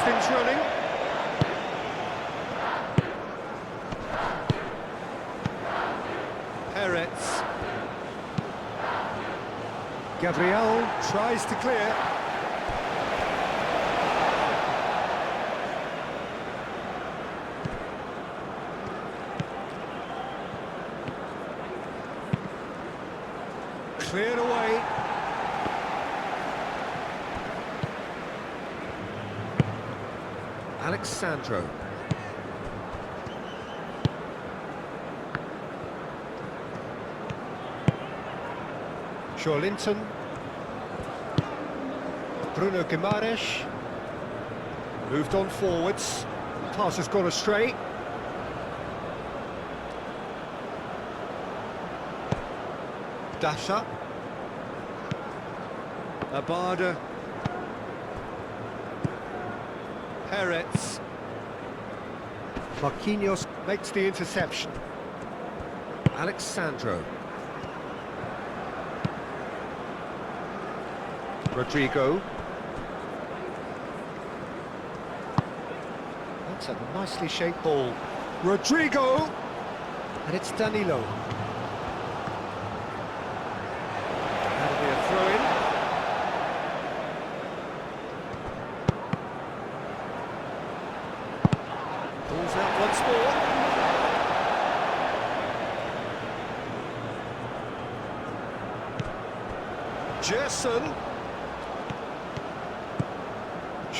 things running. Peretz. Gabriel tries to clear. Cleared away. Alexandro. Linton. Bruno Guimaraes. Moved on forwards. Pass has gone astray. Dasha. Abada. Peretz. Marquinhos makes the interception. Alexandro. Rodrigo. That's a nicely shaped ball. Rodrigo! And it's Danilo. That'll be a throw-in. Pulls out once more. Gerson.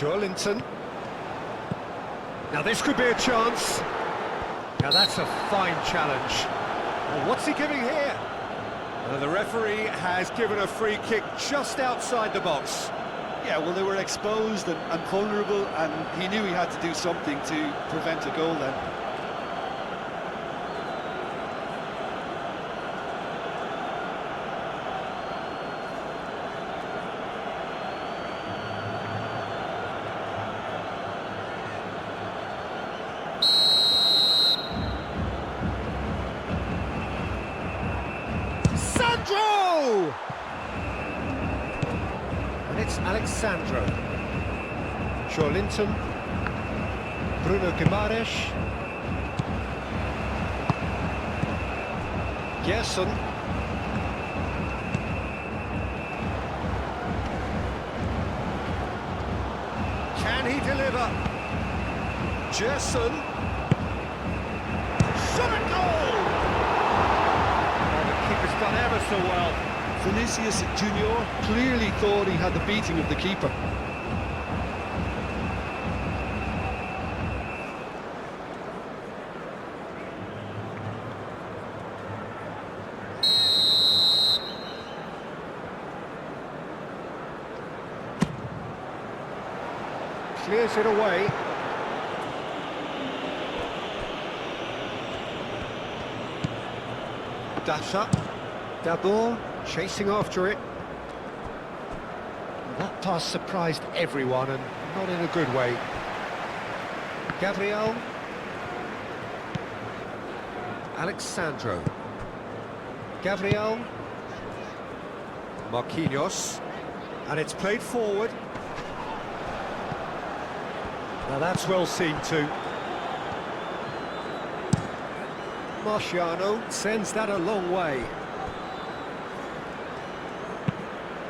Linton. Now this could be a chance. Now that's a fine challenge. Well, what's he giving here? Well, the referee has given a free kick just outside the box. Yeah, well, they were exposed and vulnerable, and he knew he had to do something to prevent a goal then. And it's Alexandro. Linton. Bruno Guimaraes. Gerson. Can he deliver? Gerson. Shot at goal! Oh, the keeper's done ever so well. Vinicius Junior clearly thought he had the beating of the keeper. Clears it away. Dasha. Dabur chasing after it. That pass surprised everyone, and not in a good way. Gabriel. Alexandro. Gabriel. Marquinhos. And it's played forward. Now that's well seen too. Marciano sends that a long way.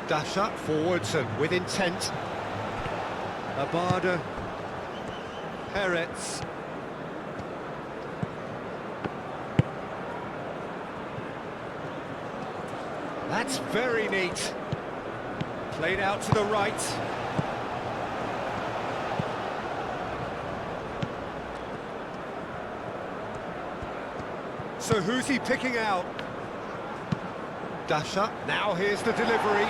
Dasha forwards and with intent. Abada. Peretz. That's very neat. Played out to the right. So who's he picking out? Dasha. Now here's the delivery.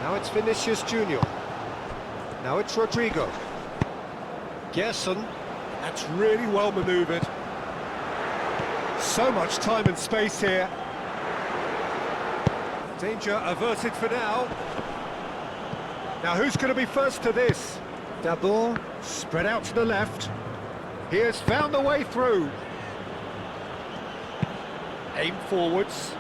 Now it's Vinicius Junior. Now it's Rodrigo. Gerson. That's really well manoeuvred. So much time and space here. Danger averted for now. Now who's going to be first to this? Dabur spread out to the left. He has found the way through. Aim forwards.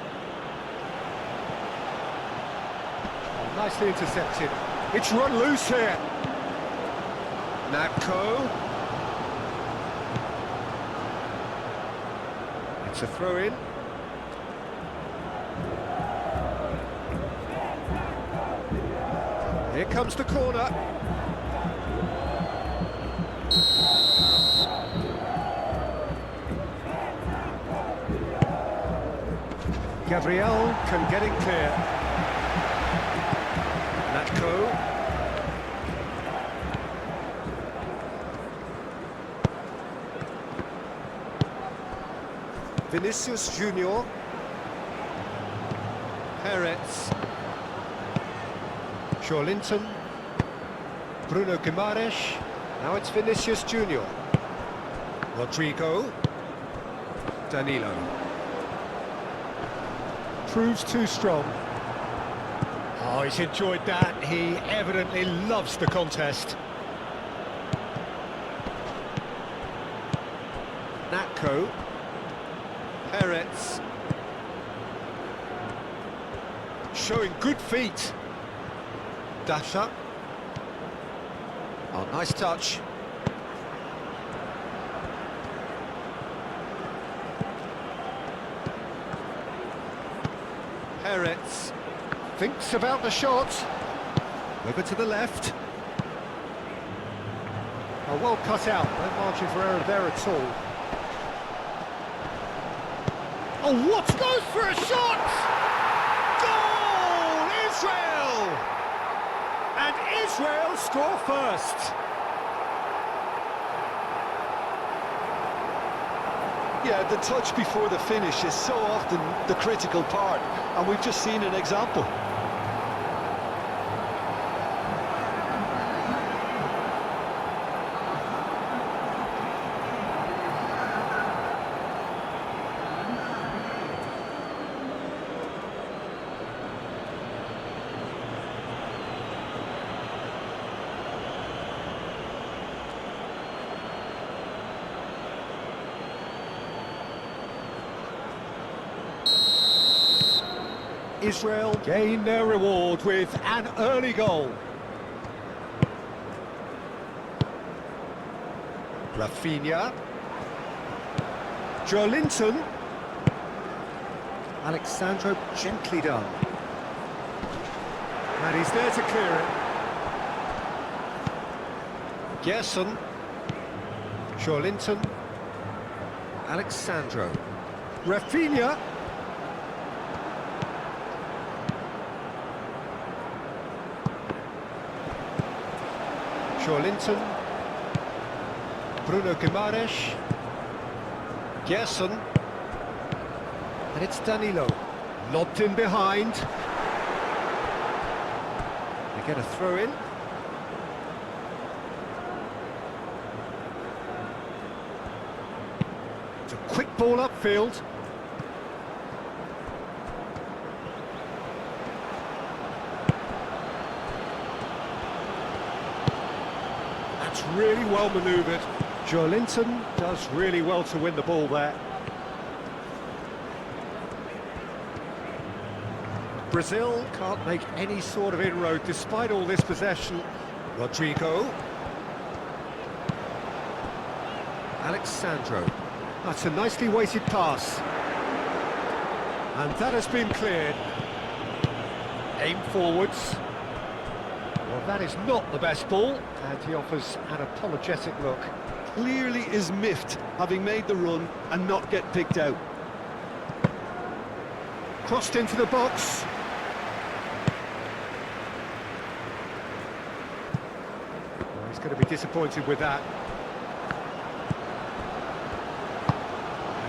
Oh, nicely intercepted. It's run loose here. Natko. It's a throw-in. Here comes the corner. Gabriel can get it clear. Natko. Vinicius Junior. Perez. Linton. Bruno Guimaraes. Now it's Vinicius Junior. Rodrigo. Danilo. Proves too strong. Oh, he's enjoyed that. He evidently loves the contest. Natko. Perez. Showing good feet. Dasha. Oh, nice touch. Perez thinks about the shot. Over to the left. Oh, well cut out. No margin for error there at all. Oh, what goes for a shot? Goal! Israel! And Israel score first. Yeah, the touch before the finish is so often the critical part, and we've just seen an example. Israel gain their reward with an early goal. Rafinha. Linton. Alexandro gently done. And he's there to clear it. Gerson. Linton. Alexandro. Rafinha. Linton, Bruno Guimaraes, Gerson, and it's Danilo, lobbed in behind. They get a throw in. It's a quick ball upfield. Really well manoeuvred. Linton does really well to win the ball there. Brazil can't make any sort of inroad despite all this possession. Rodrigo. Alexandro. That's a nicely weighted pass. And that has been cleared. Aim forwards. Well, that is not the best ball, and he offers an apologetic look. Clearly is miffed, having made the run and not get picked out. Crossed into the box. Well, he's going to be disappointed with that.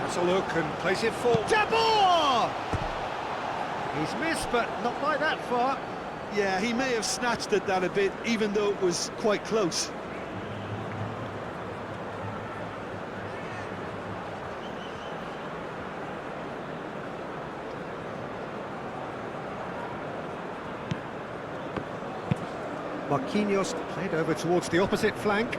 Has a look and plays it for Dabor! He's missed, but not by that far. Yeah, he may have snatched at that a bit, even though it was quite close. Marquinhos played over towards the opposite flank.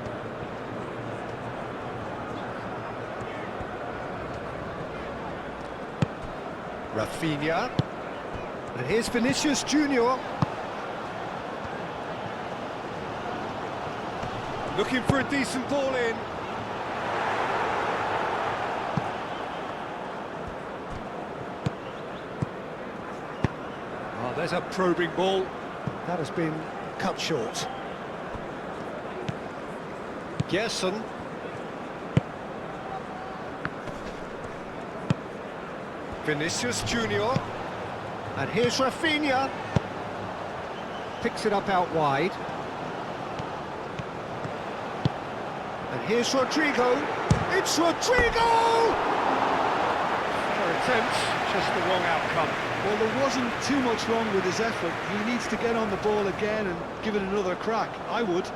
Rafinha. And here's Vinicius Junior. Looking for a decent ball in. Oh, there's a probing ball. That has been cut short. Gerson. Vinicius Junior. And here's Rafinha. Picks it up out wide. And here's Rodrigo. It's Rodrigo! Fair attempt, just the wrong outcome. Well, there wasn't too much wrong with his effort. He needs to get on the ball again and give it another crack. I would.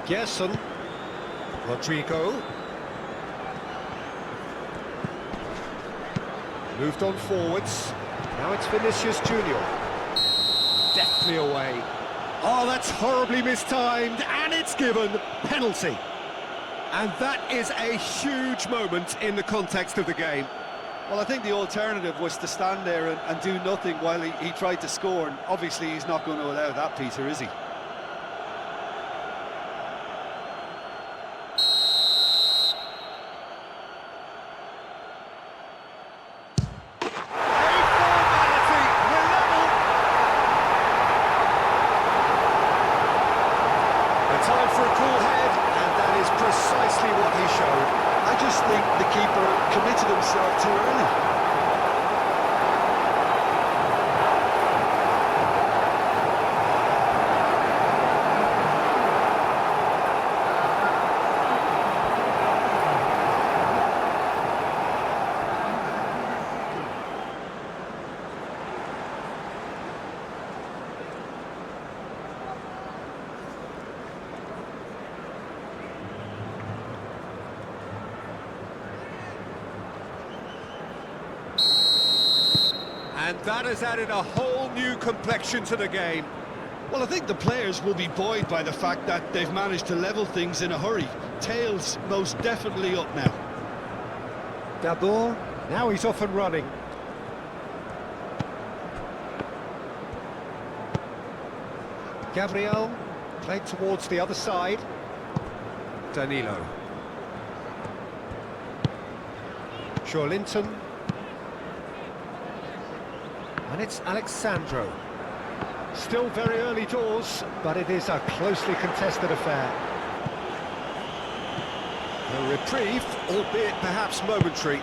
Gerson. Rodrigo. Moved on forwards. Now it's Vinicius Junior. Deftly away. Oh, that's horribly mistimed, and it's given. Penalty. And that is a huge moment in the context of the game. Well, I think the alternative was to stand there and do nothing while he tried to score, and obviously he's not going to allow that, Peter, is he? Precisely what he showed. I just think the keeper committed himself too early. And that has added a whole new complexion to the game. Well, I think the players will be buoyed by the fact that they've managed to level things in a hurry. Tails most definitely up now. Dabur, now he's off and running. Gabriel, played towards the other side. Danilo. Joelinton. And it's Alexandro. Still very early doors, but it is a closely contested affair. A reprieve, albeit perhaps momentary.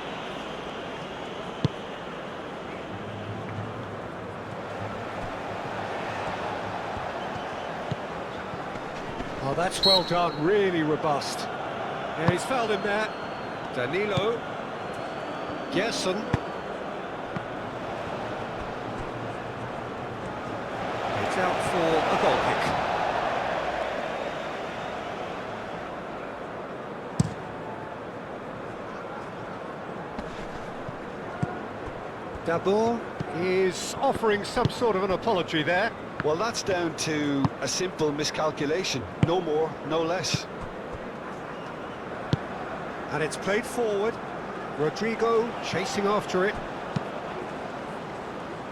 Oh, that's well done, really robust. Yeah, he's fouled him there. Danilo. Gerson. Out for a goal kick. Dabur is offering some sort of an apology there. Well, that's down to a simple miscalculation. No more, no less. And it's played forward. Rodrigo chasing after it.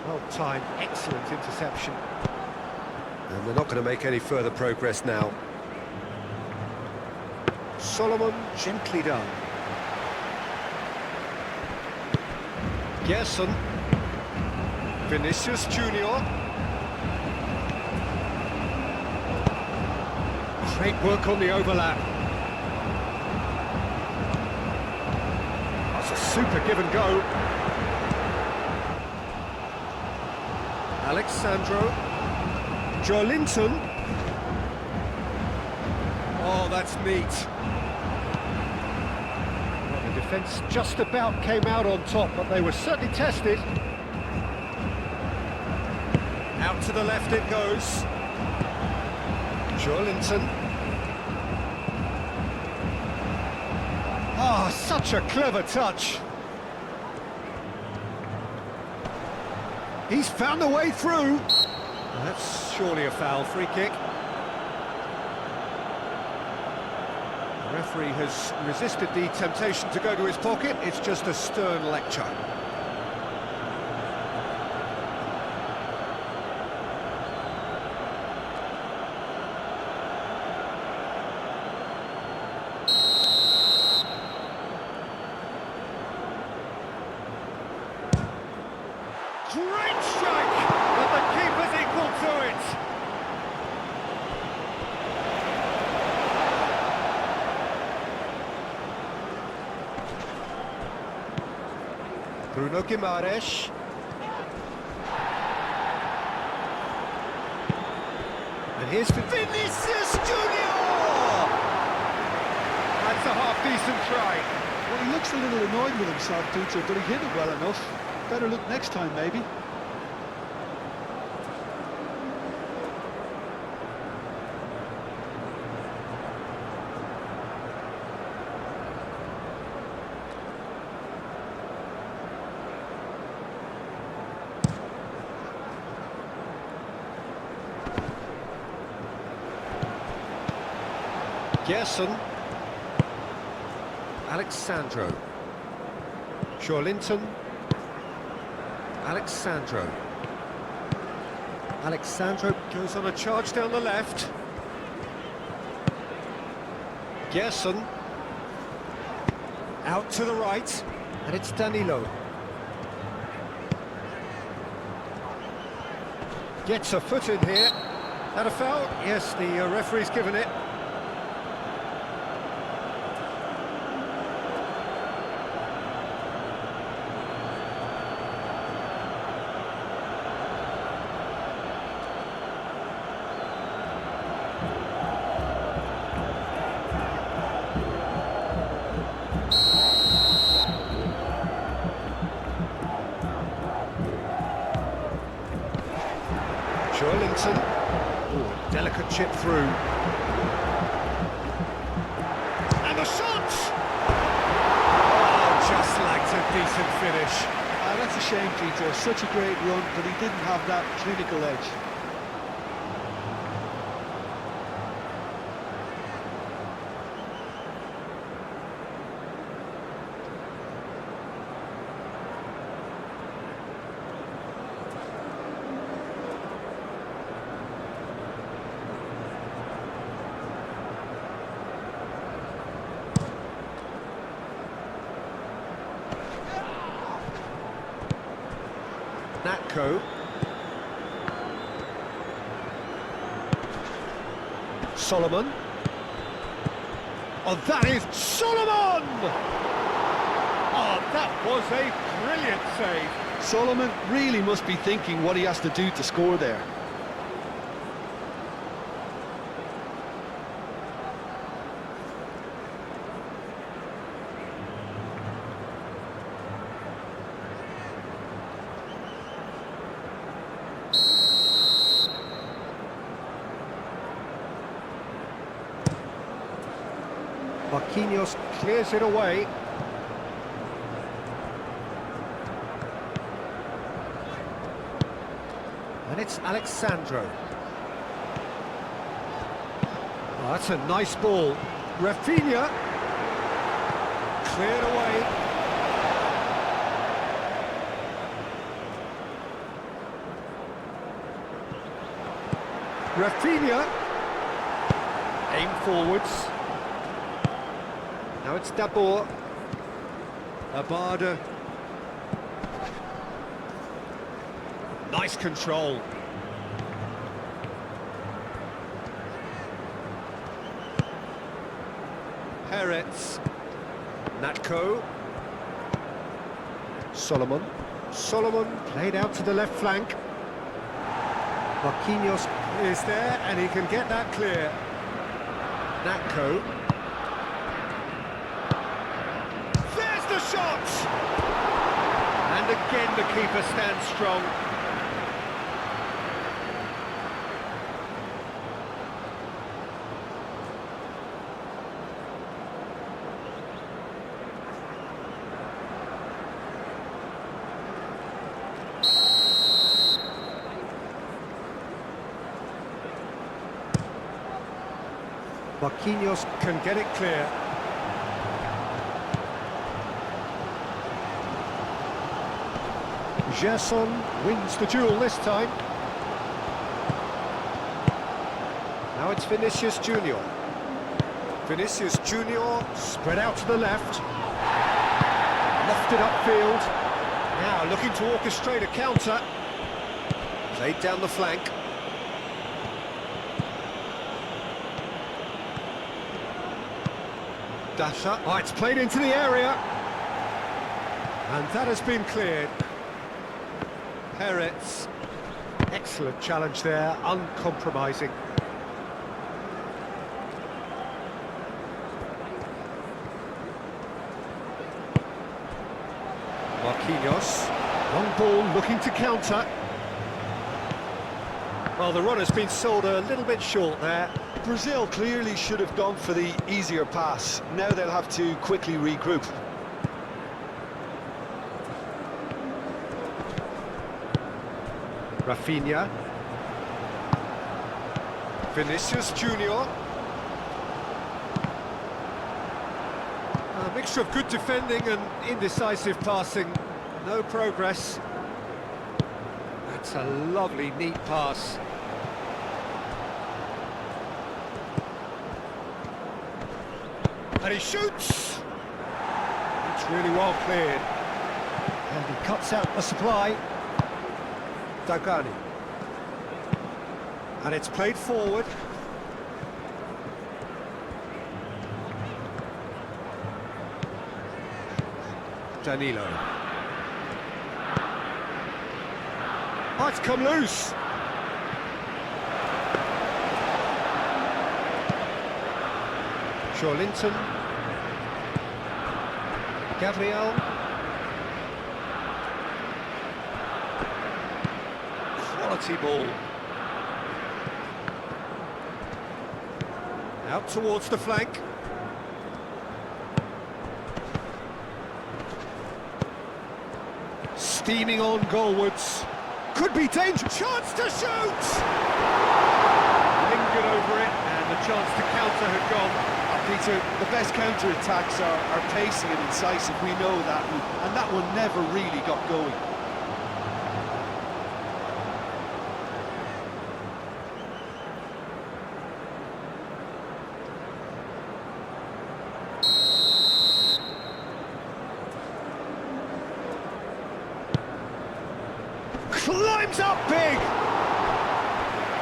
Well timed, excellent interception. And they're not going to make any further progress now. Solomon, gently done. Gerson. Vinicius Junior. Great work on the overlap. That's a super give and go. Alexandro. Joelinton. Oh, that's neat. Well, the defence just about came out on top, but they were certainly tested. Out to the left it goes. Joelinton. Ah, such a clever touch. He's found a way through. That's surely a foul. Free kick. The referee has resisted the temptation to go to his pocket. It's just a stern lecture. Great strike, but the keeper's equal to it. Bruno Guimaraes. And here's Vinicius Junior. That's a half-decent try. Well, he looks a little annoyed with himself, Dutra, but he hit it well enough. Better look next time, maybe. Gerson. Alexandro. Linton. Alexandro. Alexandro goes on a charge down the left. Gerson. Out to the right, and it's Danilo. Gets a foot in here. That a foul? Yes, the referee's given it. Linton. Ooh, delicate chip through. And the shot! Oh, just lacked a decent finish. That's a shame, Peter. Such a great run, but he didn't have that clinical edge. Natko. Solomon. Oh, that is Solomon! Oh, that was a brilliant save. Solomon really must be thinking what he has to do to score there. Marquinhos clears it away. And it's Alexandro. Oh, that's a nice ball. Rafinha. Cleared away. Rafinha. Aim forwards. Now it's Dabur. Abada. Nice control. Peretz. Natko. Solomon. Solomon played out to the left flank. Marquinhos is there and he can get that clear. Natko. There's the shot! And again the keeper stands strong. Marquinhos can get it clear. Gerson wins the duel this time. Now it's Vinicius Junior. Vinicius Junior spread out to the left. Lofted upfield. Now looking to orchestrate a counter. Played down the flank. Dasha. Oh, it's played into the area. And that has been cleared. Peretz. Excellent challenge there, uncompromising. Marquinhos. Long ball looking to counter. Well, the run has been sold a little bit short there. Brazil clearly should have gone for the easier pass. Now they'll have to quickly regroup. Rafinha. Vinicius Junior. A mixture of good defending and indecisive passing. No progress. That's a lovely, neat pass. And he shoots! It's really well cleared. And he cuts out the supply. Dagani. And it's played forward. Danilo. Oh, it's come loose. Linton. Gabriel. Quality ball. Out towards the flank. Steaming on goalwards. Could be danger. Chance to shoot! Lingered over it, and the chance to counter had gone. Peter, the best counter-attacks are pacey and incisive, we know that, and that one never really got going. Climbs up big!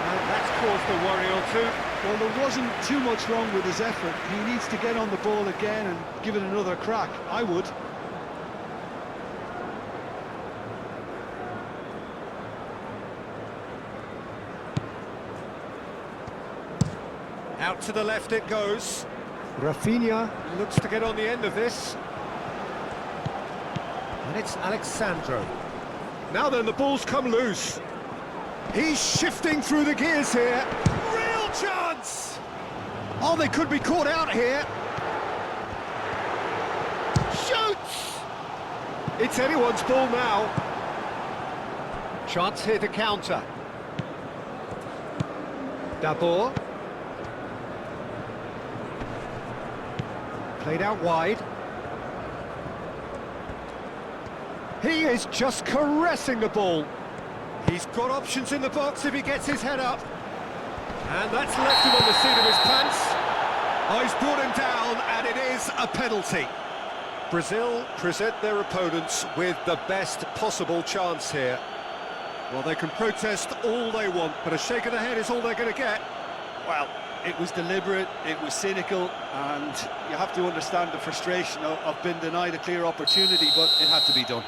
And that's caused a worry or two. Well, there wasn't too much wrong with his effort. He needs to get on the ball again and give it another crack. I would. Out to the left it goes. Rafinha looks to get on the end of this. And it's Alexandro. Now then, the ball's come loose. He's shifting through the gears here. Real chance! Oh, they could be caught out here. Shoots! It's anyone's ball now. Chance here to counter. Dabur. Played out wide. He is just caressing the ball. He's got options in the box if he gets his head up. And that's left him on the seat of his pants. Oh, he's brought him down, and it is a penalty. Brazil present their opponents with the best possible chance here. Well, they can protest all they want, but a shake of the head is all they're going to get. Well, it was deliberate, it was cynical, and you have to understand the frustration of being denied a clear opportunity, but it had to be done.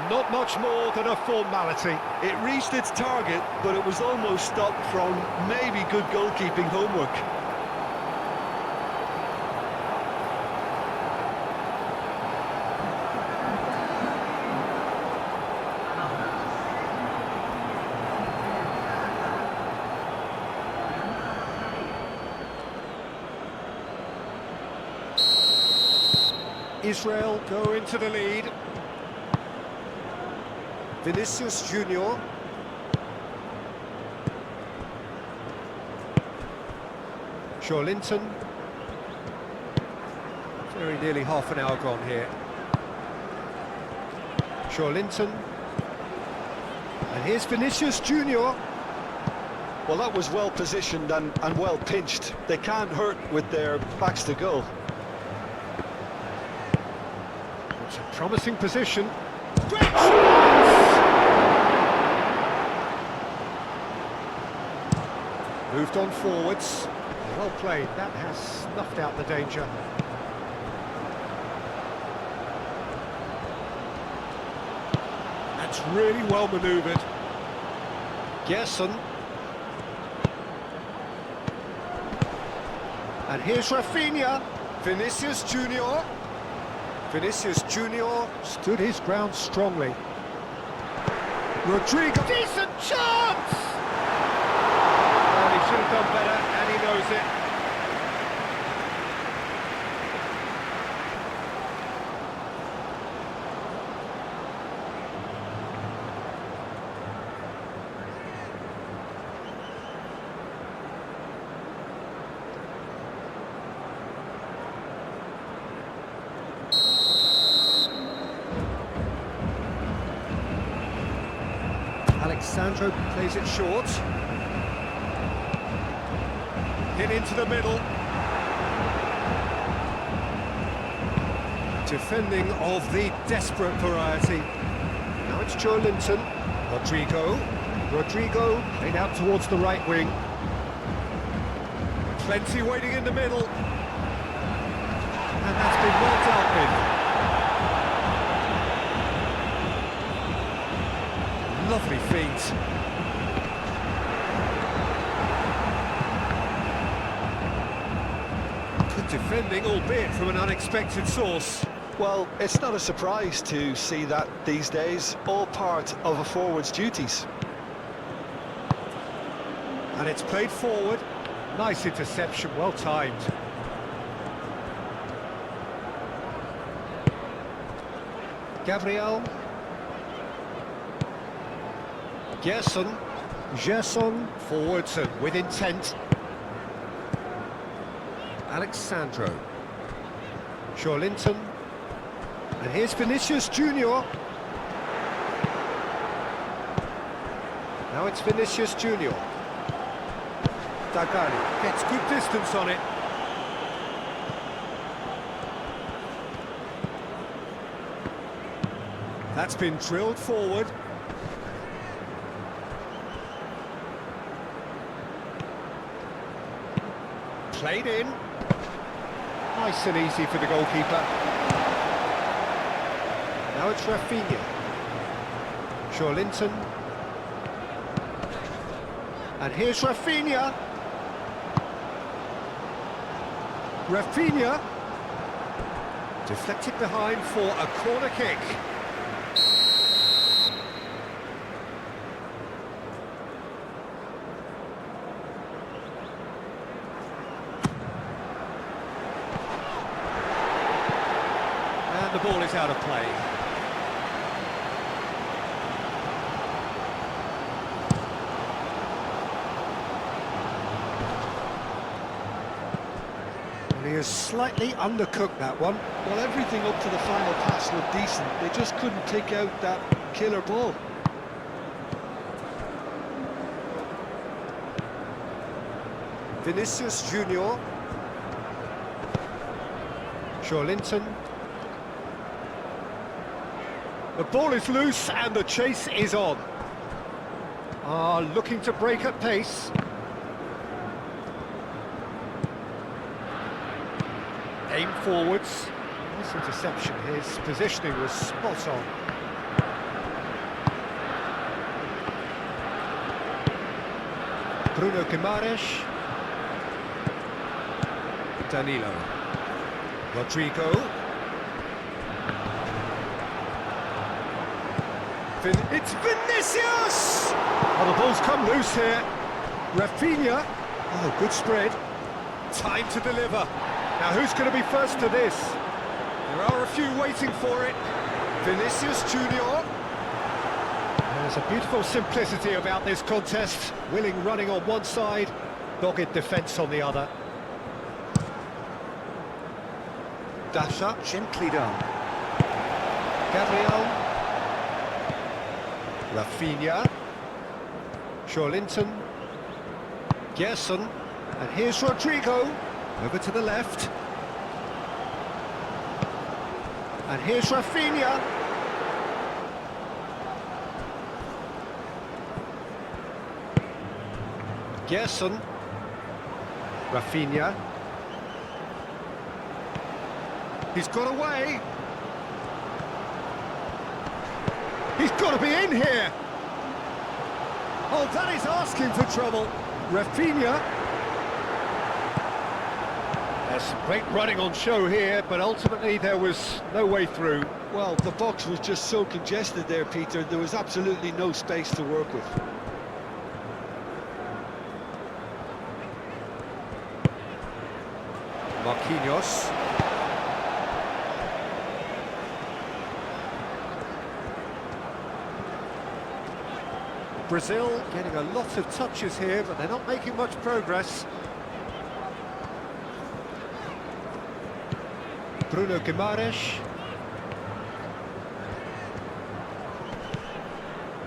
Not much more than a formality. It reached its target, but it was almost stopped from maybe good goalkeeping homework. Israel go into the lead. Vinicius Junior. Linton. Very nearly half an hour gone here. Linton. And here's Vinicius Junior. Well, that was well positioned and well pinched. They can't hurt with their backs to goal. It's a promising position. Great chance! Moved on forwards. Well played. That has snuffed out the danger. That's really well manoeuvred. Gerson. And here's Rafinha. Vinicius Junior. Vinicius Junior stood his ground strongly. Rodrigo. Decent chance! Well, he should have done better, and he knows it. Alexandro plays it short. Hit into the middle. Defending of the desperate variety. Now it's Linton. Rodrigo played out towards the right wing. Plenty waiting in the middle. And that's been well dealt with. Lovely feet. Good defending, albeit from an unexpected source. Well, it's not a surprise to see that these days, all part of a forward's duties. And it's played forward. Nice interception, well timed. Gabriel. Gerson forwards and with intent. Alexandro. Linton. And here's Vinicius Junior. Now it's Vinicius Junior. Dagani gets good distance on it. That's been drilled forward. Played in. Nice and easy for the goalkeeper. Now it's Rafinha. Linton. And here's Rafinha. Rafinha. Deflected behind for a corner kick. The ball is out of play. And he has slightly undercooked that one. Well, everything up to the final pass looked decent. They just couldn't take out that killer ball. Vinicius Junior. Linton. The ball is loose and the chase is on. Looking to break at pace. Aim forwards. Nice interception. His positioning was spot on. Bruno Guimaraes. Danilo. Rodrigo. It's Vinicius! Oh, the ball's come loose here. Rafinha. Oh, good spread. Time to deliver. Now, who's going to be first to this? There are a few waiting for it. Vinicius Junior. There's a beautiful simplicity about this contest. Willing running on one side, dogged defence on the other. Dasha gently down. Gabriel. Rafinha. Joelinton. Gerson. And here's Rodrigo. Over to the left. And here's Rafinha. Gerson. Rafinha. He's got away. He's got to be in here. Oh, that is asking for trouble. Rafinha. There's some great running on show here, but ultimately there was no way through. Well, the box was just so congested there, Peter. There was absolutely no space to work with. Marquinhos. Brazil getting a lot of touches here, but they're not making much progress. Bruno Guimaraes.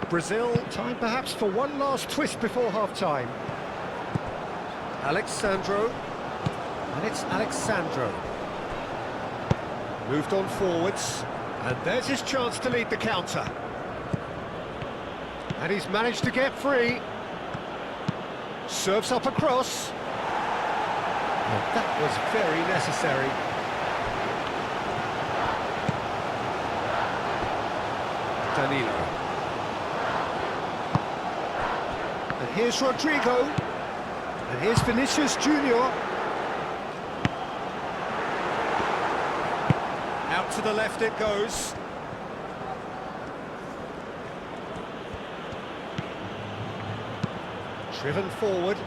Brazil, time perhaps for one last twist before half-time. Alexandro. And it's Alexandro. Moved on forwards. And there's his chance to lead the counter. And he's managed to get free. Serves up across. Well, that was very necessary. Danilo. And here's Rodrigo. And here's Vinicius Junior. Out to the left it goes. Driven forward.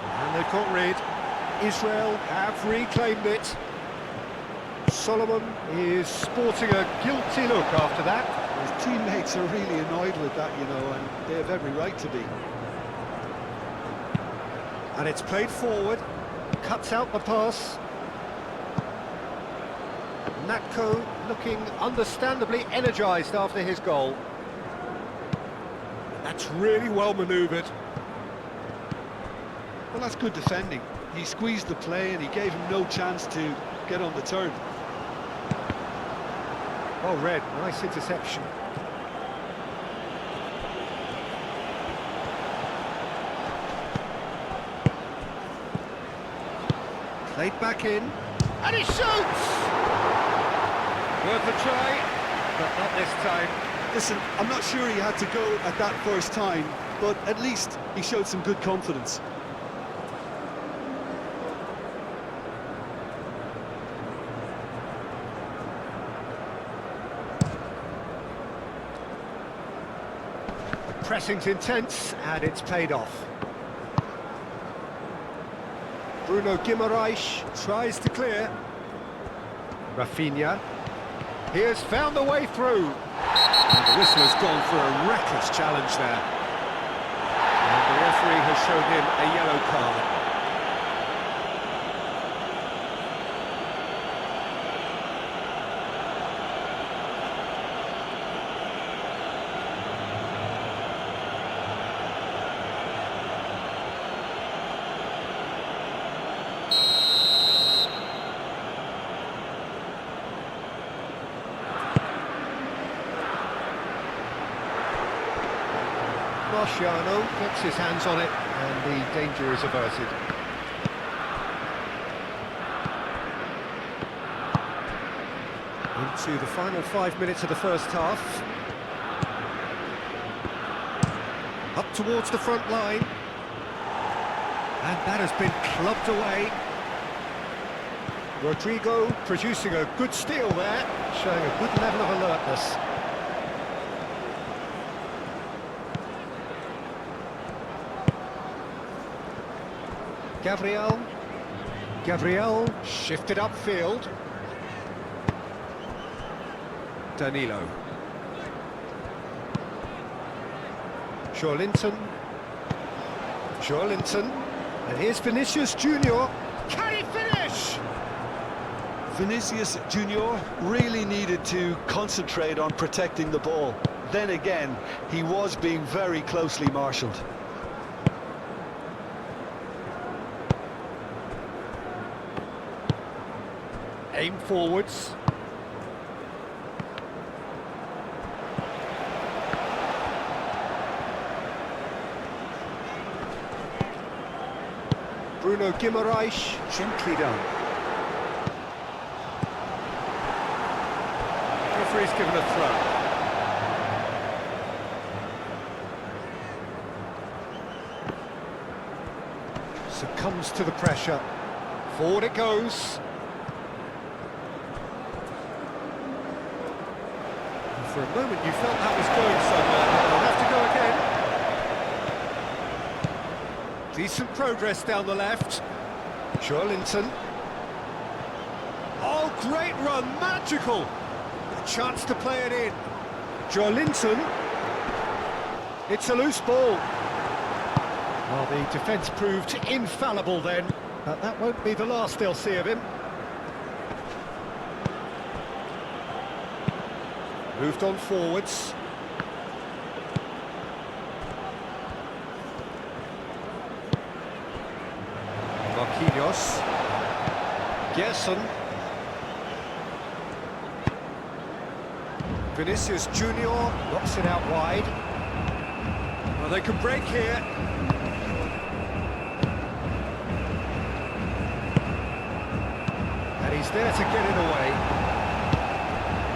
And they've got rid. Israel have reclaimed it. Solomon is sporting a guilty look after that. His teammates are really annoyed with that, you know, and they have every right to be. And it's played forward. Cuts out the pass. Natko looking understandably energised after his goal. That's really well manoeuvred. Well, that's good defending. He squeezed the play and he gave him no chance to get on the turn. Well read, nice interception. Played back in, and he shoots! Worth a try, but not this time. Listen, I'm not sure he had to go at that first time, but at least he showed some good confidence. Pressing's intense, and it's paid off. Bruno Guimaraes tries to clear. Rafinha. He has found the way through. And the whistler's gone for a reckless challenge there. And the referee has shown him a yellow card. Marciano gets his hands on it, and the danger is averted. Into the final 5 minutes of the first half. Up towards the front line. And that has been clubbed away. Rodrigo producing a good steal there, showing a good level of alertness. Gabriel shifted upfield. Danilo. Joelinton. Joelinton. And here's Vinicius Junior. Can he finish? Vinicius Junior really needed to concentrate on protecting the ball. Then again, he was being very closely marshalled. Aim forwards. Bruno Guimaraes, gently done. Referee's given a throw. Succumbs to the pressure. Forward it goes. And for a moment you felt that was going somewhere. They'll have to go again. Decent progress down the left. Joelinton. Oh, great run, magical! A chance to play it in. Joelinton. It's a loose ball. Well, the defence proved infallible then, but that won't be the last they'll see of him. Moved on forwards. Marquinhos. Gerson. Vinicius Junior knocks it out wide. Well, they can break here. And he's there to get it away.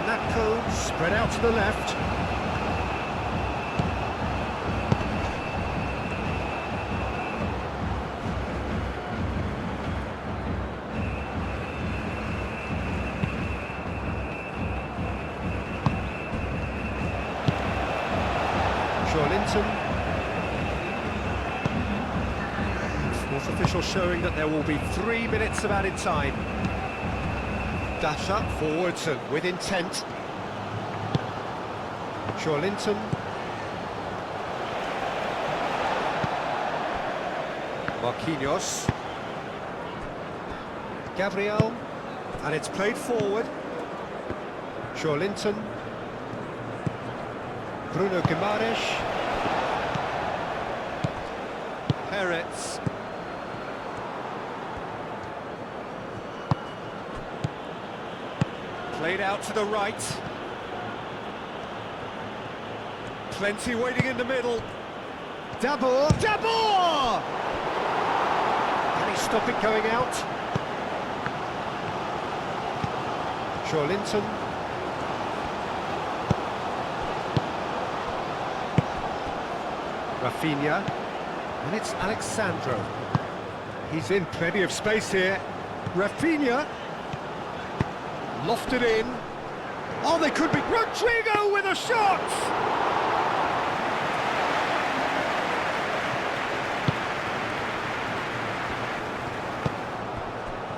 Natko spread out to the left. Joelinton. Fourth official showing that there will be 3 minutes of added time. Dash up forwards and with intent. Joelinton. Marquinhos. Gabriel. And it's played forward. Joelinton. Bruno Guimaraes. Perez. Played out to the right. Plenty waiting in the middle. Dabur. Dabur! Can he stop it going out? Joelinton. Rafinha. And it's Alexandro. He's in plenty of space here. Rafinha. Lofted in. Oh, they could be... Rodrigo with a shot!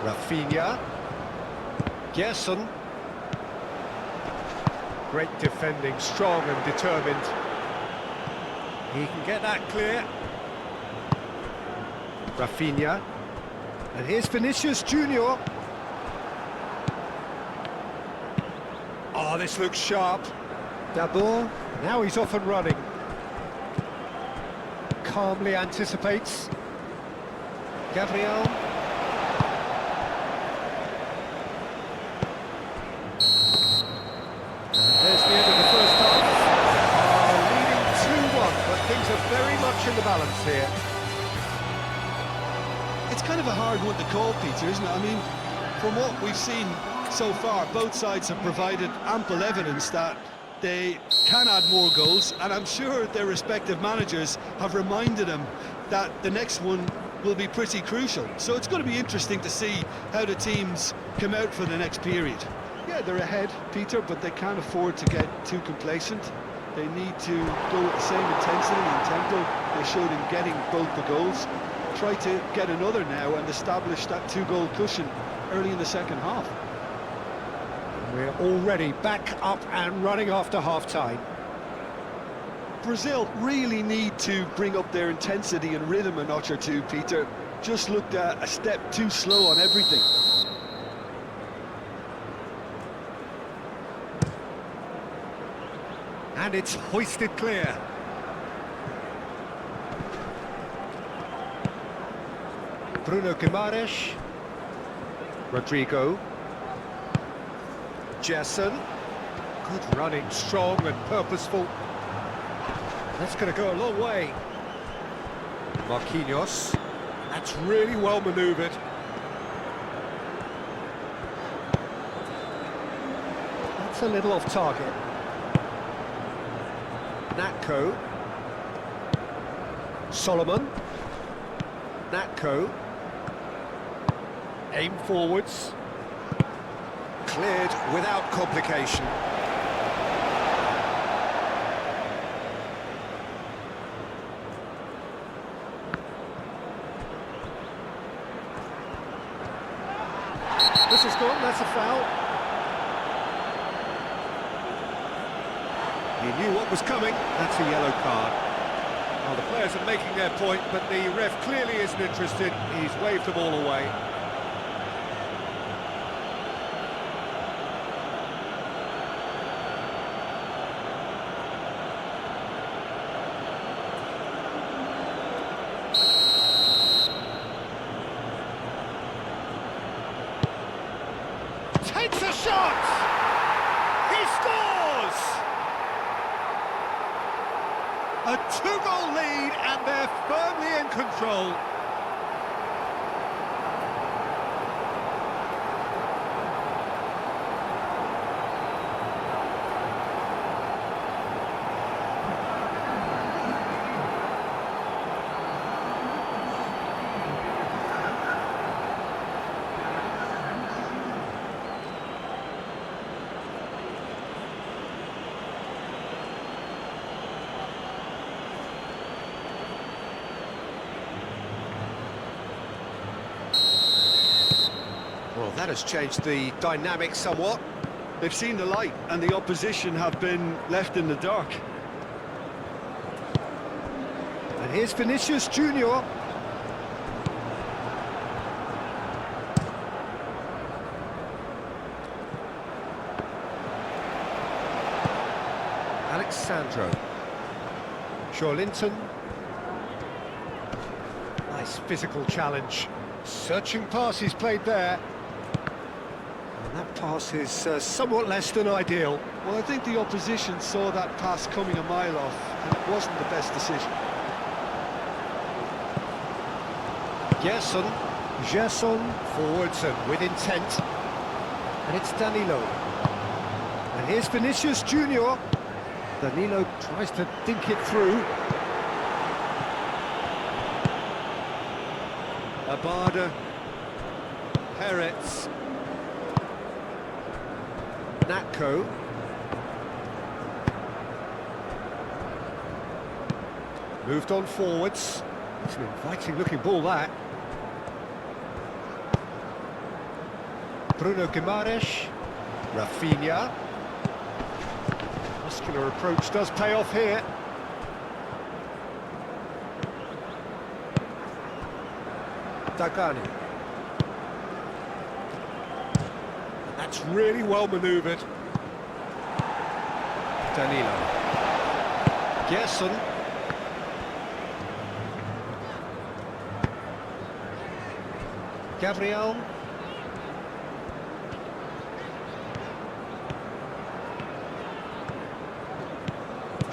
Rafinha. Gerson. Great defending, strong and determined. He can get that clear. Rafinha. And here's Vinicius Junior. Oh, this looks sharp. Dabur. Now he's off and running. Calmly anticipates. Gabriel. There's the end of the first half. Leading 2-1, but things are very much in the balance here. It's kind of a hard one to call, Peter, isn't it? I mean, from what we've seen so far, both sides have provided ample evidence that they can add more goals, and I'm sure their respective managers have reminded them that the next one will be pretty crucial. So it's going to be interesting to see how the teams come out for the next period. Yeah, they're ahead, Peter, but they can't afford to get too complacent. They need to go with the same intensity and tempo they showed in getting both the goals. Try to get another now and establish that 2-goal cushion early in the second half. We're already back up and running after half-time. Brazil really need to bring up their intensity and rhythm a notch or two, Peter. Just looked a step too slow on everything. And it's hoisted clear. Bruno Guimaraes. Rodrigo. Gerson. Good running, strong and purposeful. That's going to go a long way. Marquinhos. That's really well manoeuvred. That's a little off target. Natko. Solomon. Natko. Aim forwards. Cleared without complication. This is gone, that's a foul. He knew what was coming, that's a yellow card. Well, the players are making their point, but the ref clearly isn't interested. He's waved the ball away. Takes a shot! He scores! A two-goal lead and they're firmly in control. Well, that has changed the dynamic somewhat. They've seen the light, and the opposition have been left in the dark. And here's Vinicius Junior. Alexandro. Linton. Nice physical challenge. Searching pass he's played there. And that pass is somewhat less than ideal. Well, I think the opposition saw that pass coming a mile off, and it wasn't the best decision. Gerson forwards and with intent. And it's Danilo. And here's Vinicius Junior. Danilo tries to dink it through. Abada. Peretz. Natko. Moved on forwards. It's an inviting looking ball, that. Bruno Guimaraes. Rafinha. Muscular approach does pay off here. Dagani. That's really well manoeuvred. Danilo. Gerson. Gabriel.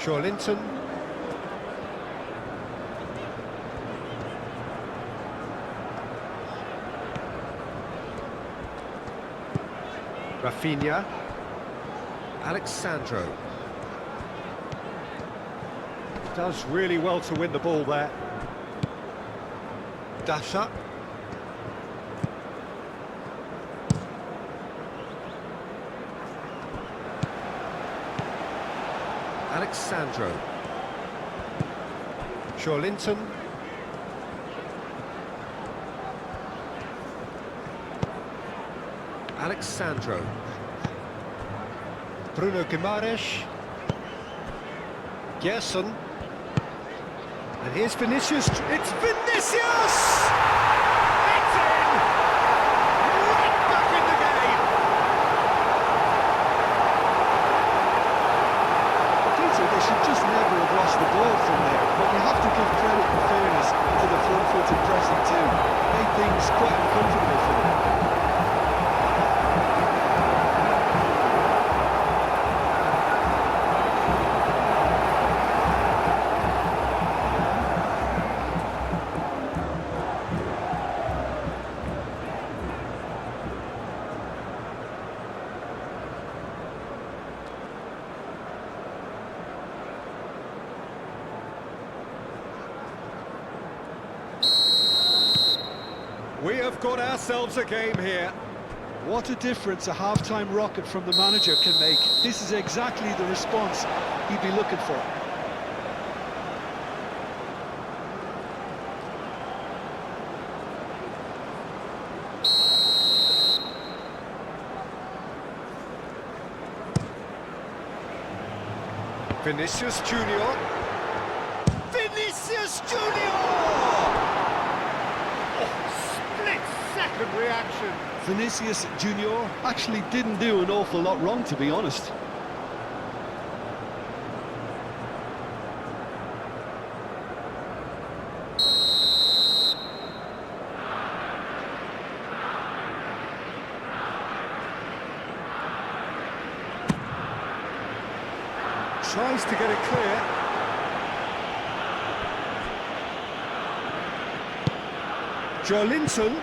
Linton. Rafinha. Alexandro. Does really well to win the ball there. Dasha. Alexandro. Linton. Alexandro. Bruno Guimaraes. Gerson. And here's Vinicius. It's Vinicius! It's in! Right back in the game! Peter, they should just never have lost the ball from there, but you have to give credit and fairness to the front-footed pressing too. Made things quite uncomfortable for them. We have got ourselves a game here. What a difference a half-time rocket from the manager can make. This is exactly the response he'd be looking for. Vinicius Junior. Vinicius Junior! Split-second reaction. Vinicius Junior actually didn't do an awful lot wrong, to be honest. Tries to get it clear. Joelinton.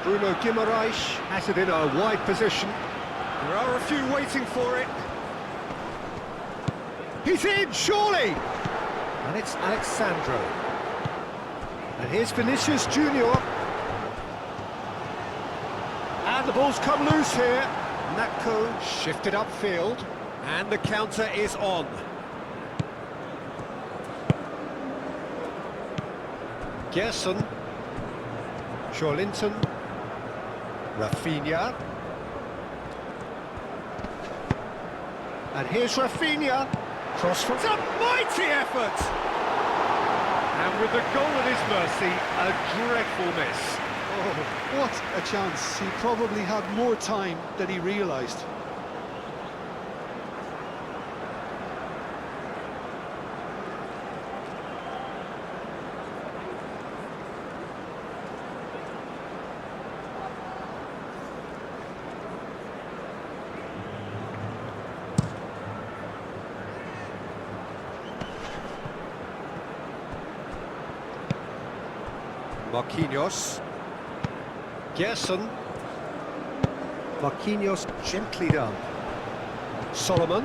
Bruno Guimaraes has it in a wide position. There are a few waiting for it. He's in, surely! And it's Alexandro. And here's Vinicius Junior. And the ball's come loose here. Natko shifted upfield. And the counter is on. Gerson. Joelinton. Rafinha. And here's Rafinha. Cross from... It's a mighty effort! And with the goal at his mercy, a dreadful miss. Oh, what a chance. He probably had more time than he realised. Marquinhos. Gerson. Marquinhos gently done. Solomon.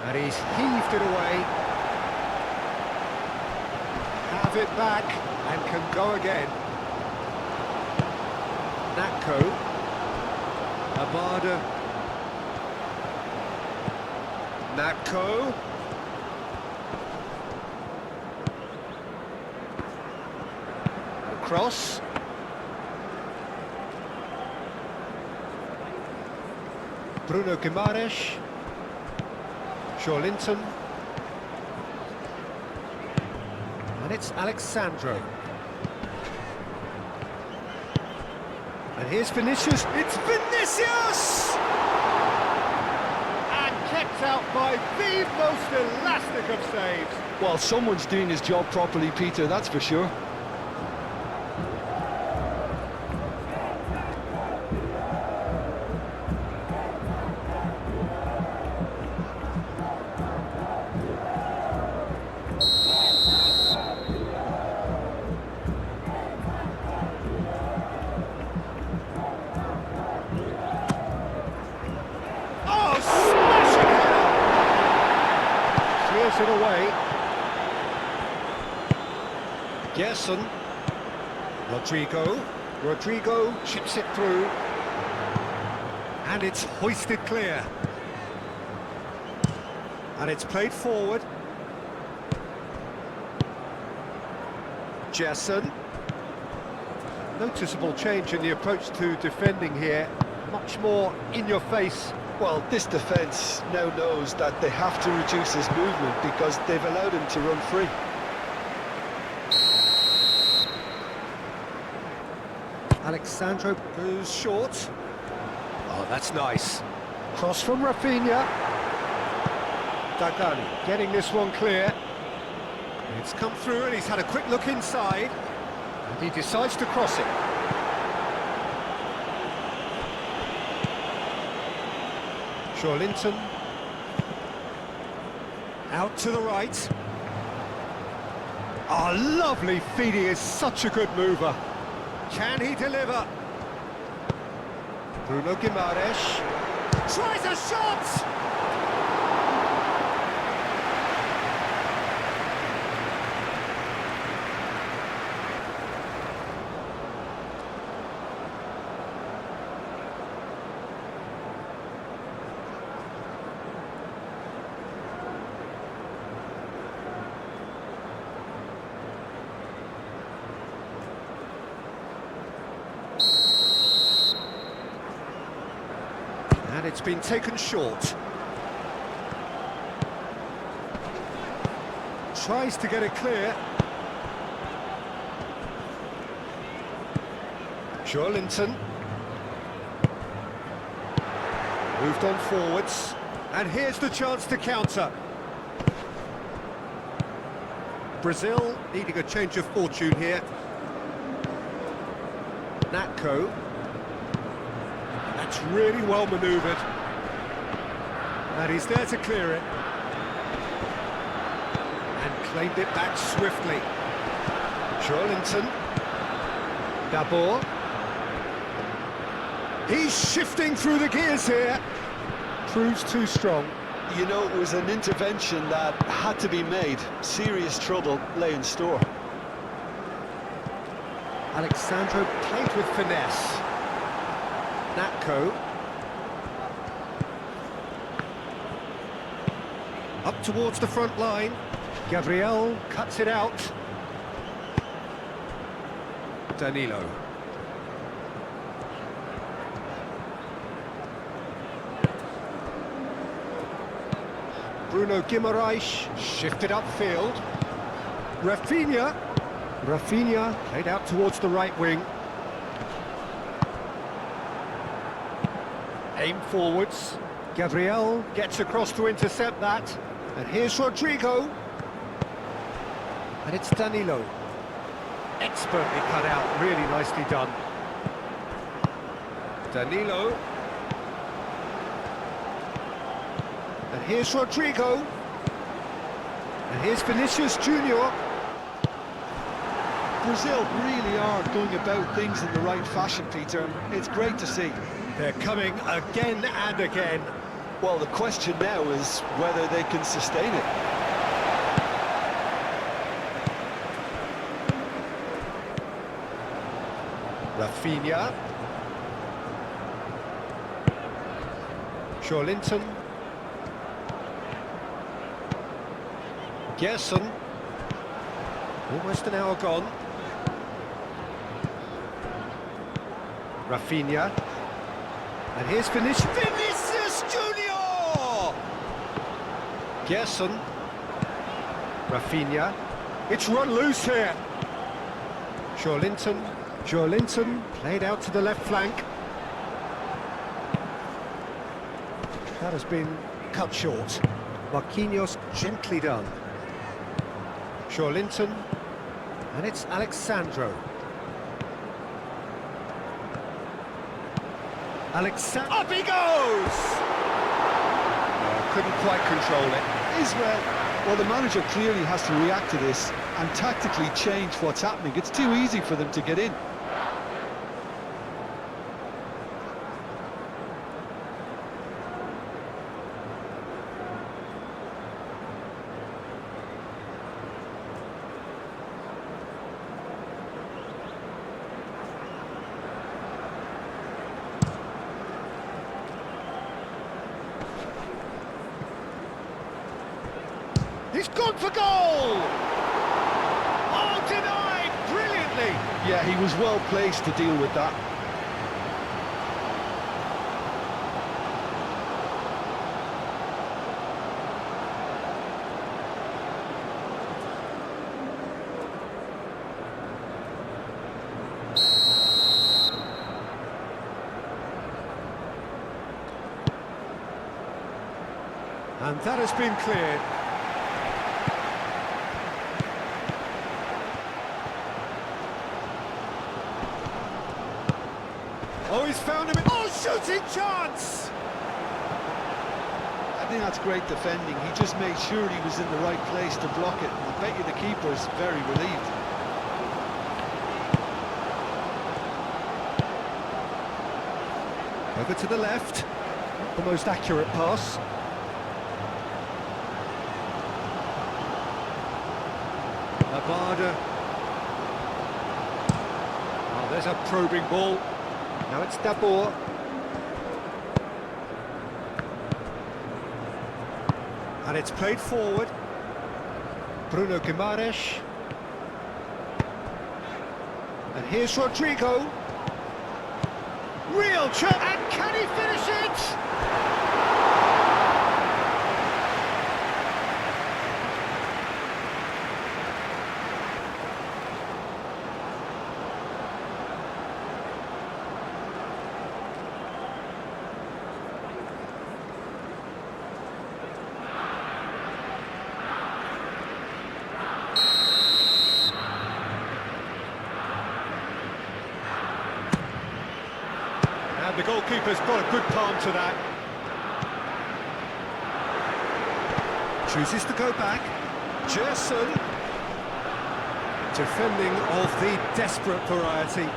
And he's heaved it away. Have it back and can go again. Natko. Abada. Natko. Cross. Bruno Guimaraes. Joelinton. And it's Alexandro. And here's Vinicius. It's Vinicius! And kept out by the most elastic of saves. Well, someone's doing his job properly, Peter, that's for sure. Clears it away. Gerson. Rodrigo chips it through. And it's hoisted clear. And it's played forward. Gerson. Noticeable change in the approach to defending here. much more in your face. Well, this defence now knows that they have to reduce his movement because they've allowed him to run free. Alexandro goes short. Oh, that's nice. Cross from Rafinha. Dagani getting this one clear. It's come through and he's had a quick look inside. And he decides to cross it. Linton. Out to the right. Oh, lovely feed. He is such a good mover. Can he deliver? Bruno Guimaraes tries a shot! And it's been taken short. Tries to get it clear. Linton. Moved on forwards. And here's the chance to counter. Brazil needing a change of fortune here. Natko. That's really well manoeuvred. And he's there to clear it. And claimed it back swiftly. Linton. Dabor. He's shifting through the gears here. Proves too strong. You know, it was an intervention that had to be made. Serious trouble lay in store. Alexandro played with finesse. Natko. Up towards the front line. Gabriel cuts it out. Danilo. Bruno Guimaraes shifted upfield. Rafinha played out towards the right wing. Aim forwards. Gabriel gets across to intercept that. And here's Rodrigo. And it's Danilo. Expertly cut out, really nicely done. Danilo. And here's Rodrigo. And here's Vinicius Junior. Brazil really are going about things in the right fashion, Peter. It's great to see. They're coming again and again. Well, the question now is whether they can sustain it. Rafinha. Linton. Gerson. Almost an hour gone. Rafinha. And here's Vinicius Junior! Gerson. Rafinha. It's run loose here. Linton played out to the left flank. That has been cut short. Marquinhos gently done. Linton. And it's Alexandro. Up he goes! Oh, couldn't quite control it. Israel, well, the manager clearly has to react to this and tactically change what's happening. It's too easy for them to get in. He's gone for goal! Oh, denied brilliantly! Yeah, he was well placed to deal with that. And that has been cleared. Oh, he's found him. Oh, shooting chance! I think that's great defending. He just made sure he was in the right place to block it. I bet you the keeper's very relieved. Over to the left. The most accurate pass. Abada. Oh, there's a probing ball. Now it's Dabur. And it's played forward. Bruno Guimaraes. And here's Rodrigo. Real chance, and can he finish it? And the goalkeeper's got a good palm to that. Chooses to go back. Gerson. Defending of the desperate variety.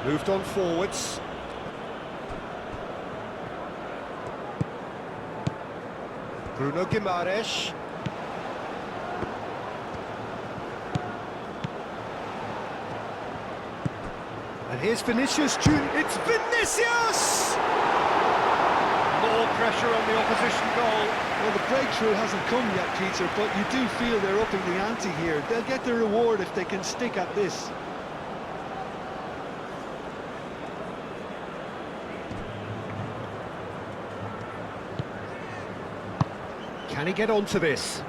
Moved on forwards. Bruno Guimaraes. And here's Vinicius Junior. It's Vinicius! More pressure on the opposition goal. Well, the breakthrough hasn't come yet, Peter, but you do feel they're upping the ante here. They'll get the reward if they can stick at this. Can he get onto this?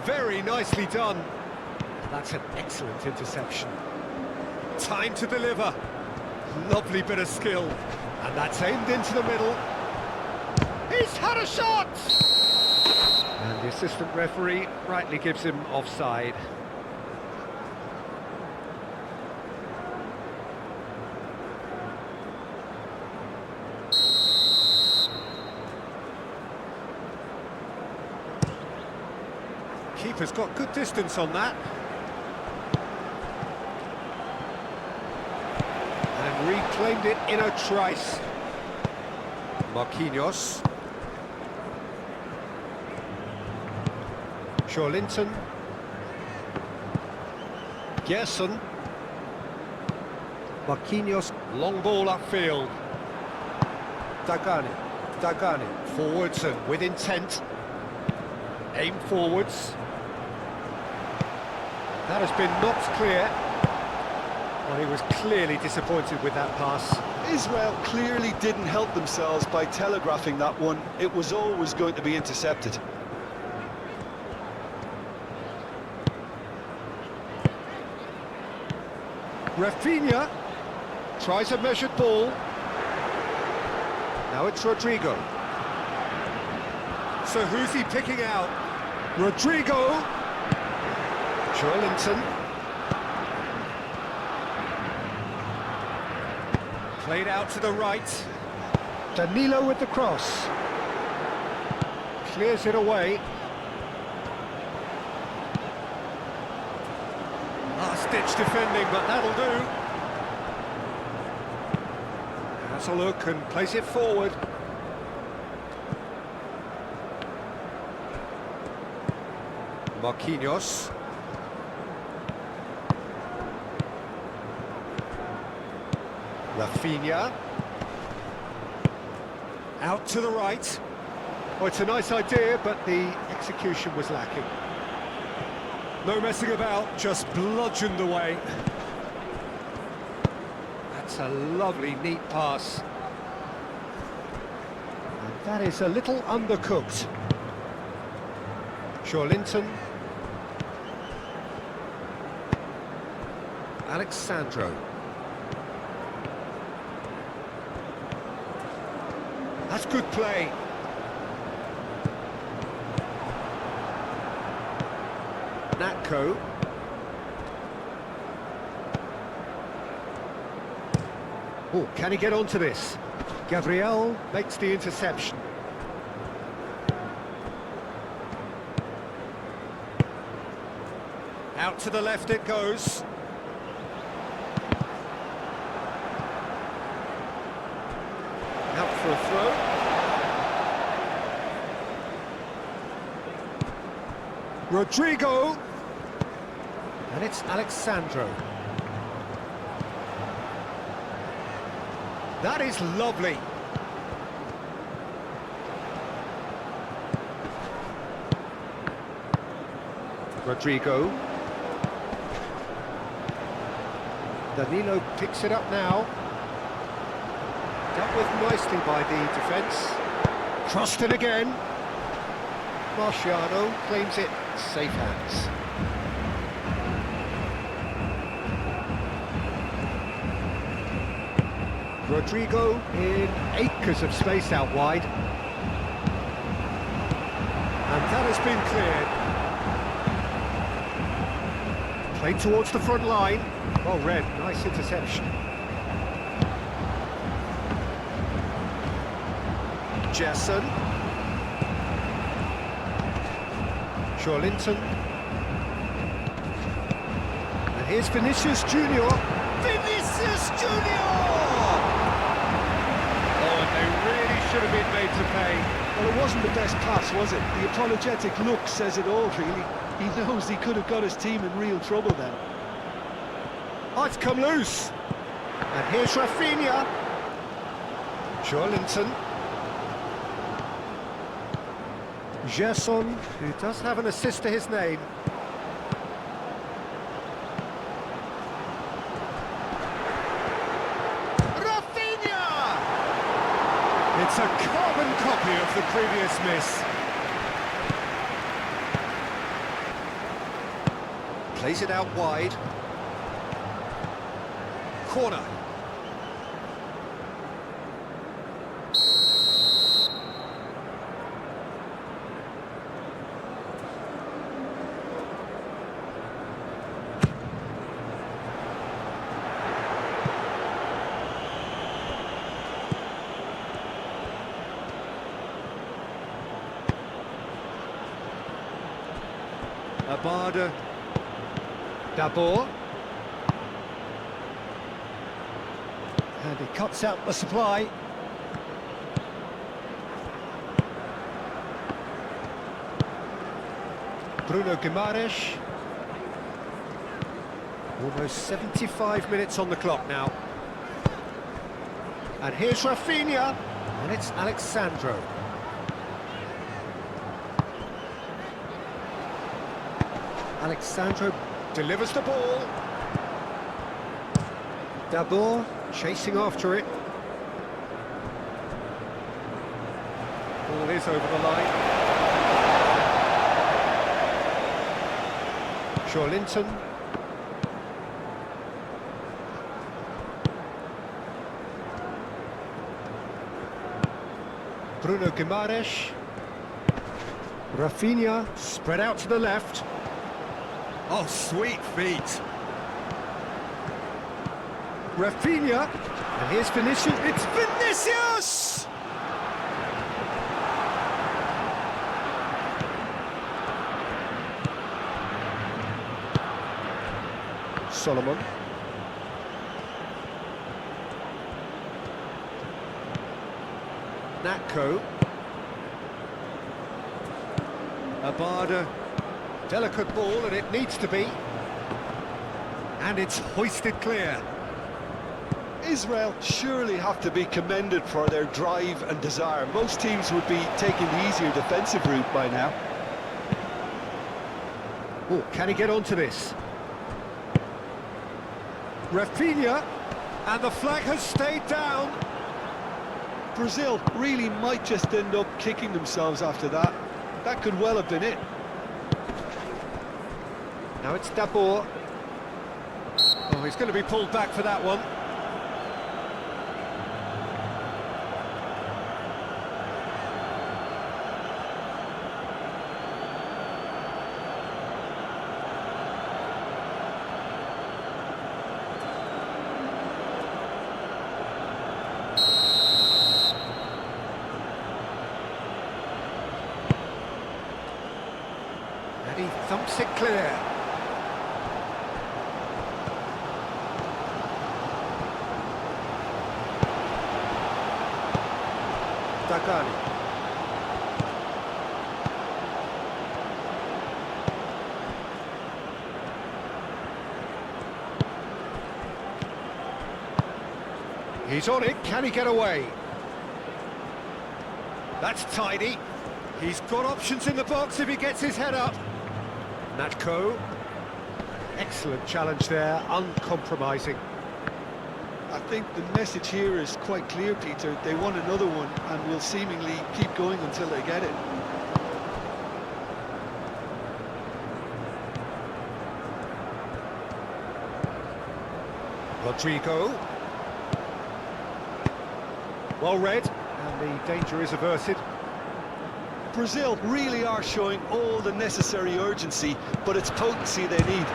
Very nicely done. That's an excellent interception. Time to deliver. Lovely bit of skill. And that's aimed into the middle. He's had a shot! And the assistant referee rightly gives him offside. Keeper's got good distance on that. And reclaimed it in a trice. Marquinhos. Linton. Gerson. Marquinhos, long ball upfield. Dagani, forwards and with intent. Aim forwards. That has been knocked clear. Well, he was clearly disappointed with that pass. Israel clearly didn't help themselves by telegraphing that one. It was always going to be intercepted. Rafinha tries a measured ball. Now it's Rodrigo. So who's he picking out? Rodrigo. Linton. Played out to the right. Danilo with the cross. Clears it away. Last-ditch defending, but that'll do. Has a look and plays it forward. Marquinhos. Rafinha. Out to the right. Oh, it's a nice idea, but the execution was lacking. No messing about, just bludgeoned away. That's a lovely, neat pass. And that is a little undercooked. Linton. Alexandro. That's good play. Natko. Oh, can he get onto this? Gabriel makes the interception. Out to the left it goes. Out for a throw. Rodrigo. And it's Alexandro. That is lovely. Rodrigo. Danilo picks it up now. Dealt with nicely by the defence. Crossed it again. Marciano claims it. Safe hands. Rodrigo in acres of space out wide. And that has been cleared. Played towards the front line. Well read, nice interception. Jason. Linton. And here's Vinicius Junior. Vinicius Junior! Oh, and they really should have been made to pay. Well, it wasn't the best pass, was it? The apologetic look says it all, really. He knows he could have got his team in real trouble then. Oh, it's come loose. And here's Rafinha. Linton. Gerson, who does have an assist to his name. Rafinha! It's a carbon copy of the previous miss. Plays it out wide. Corner. Abada. Dabor. And he cuts out the supply. Bruno Guimaraes. Almost 75 minutes on the clock now. And here's Rafinha. And it's Alexandro. Alexandro delivers the ball. Dabor chasing after it. Ball is over the line. Linton. Bruno Guimaraes. Rafinha spread out to the left. Oh, sweet feet. Rafinha. And here's Vinicius. It's Vinicius! Solomon. Natko. Abada. Delicate ball, and it needs to be. And it's hoisted clear. Israel surely have to be commended for their drive and desire. Most teams would be taking the easier defensive route by now. Oh, can he get onto this? Rafinha, and the flag has stayed down. Brazil really might just end up kicking themselves after that. That could well have been it. Now it's Dabor. Oh, he's going to be pulled back for that one. And he thumps it clear. Dagani. He's on it, can he get away? That's tidy. He's got options in the box if he gets his head up. Natko. Excellent challenge there, uncompromising. I think the message here is quite clear, Peter. They want another one and will seemingly keep going until they get it. Rodrigo. Well read, and the danger is averted. Brazil really are showing all the necessary urgency, but it's potency they need.